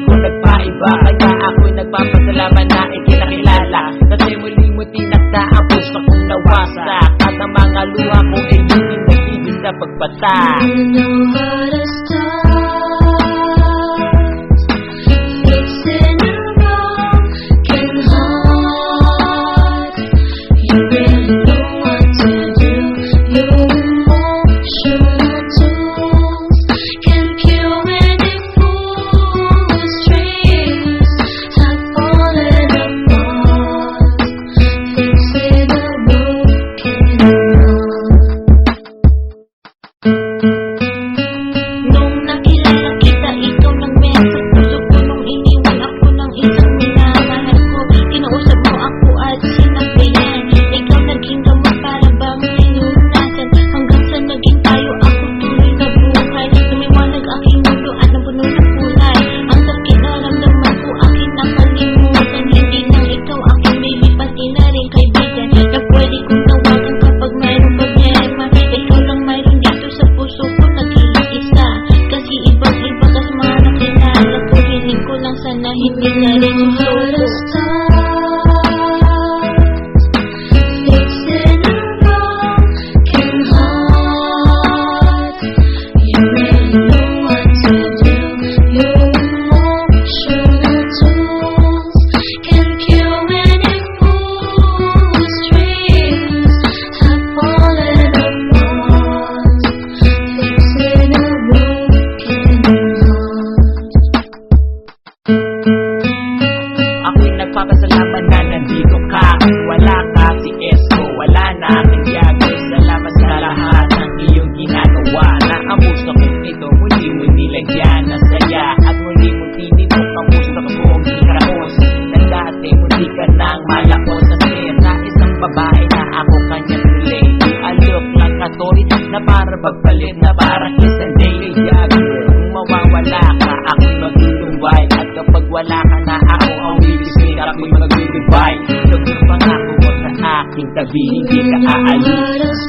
ko nagpaiba, kaya ako'y nagpapasalamat na ikinakilala. Kasi muli mo tinakda ang puso kong nawasak, at ang mga luha kong hindi nagtigil sa pagpata. You know how to start, fixing a broken heart. You really know what to do. Your emotional tools can cure any fool whose dreams have fallen apart. Fixing a broken heart. Nung nakilala kita, ikaw lang meron sa puso ko. Nung iniwan ako ng isang minamahal ko, kinausap mo ako at sinabihan, ikaw naging gamot para bang linunasan. Hanggang sa naging tayo, ako tuloy na buhay. Lumiwanag aking mundo at napuno ng kulay. Ang sakit na ramdaman ko, aking nakalimutan. Hindi lang ikaw aking baby, pati na rin kaibigan na pwede kong tawagan kapag mayroong problema. Ikaw lang mayroon dito sa puso ko, nag-iisa. Kasi ibang-iba kas mga nakilala ko. Hiling ko lang sana hindi na rin susuko. Fixing a broken heart. You really know what to do. Your emotional tools can cure any fool whose dreams have fallen apart. Fixing a broken heart. Ako'y nagpapasalamat na nandito ka. Wala ka, si Esko, wala na aking Diago. Salamat sa lahat ng iyong ginagawa, na ang puso kong ito muli-muli lagyan ng saya. At muli-muli tinibok ang puso kong hinaos, na dati muli ka nang malakos. Kasi na isang babae na ako kanyang relate. I look like a toy na para magpalit, na parang isang daily Diago. Kung mawawala ka, ako'y magtutubay. At kapag wala ka na, ako ang wilising, ako'y magbibigay. Pag yung pangako mo sa aking tabi, hindi ka aalis.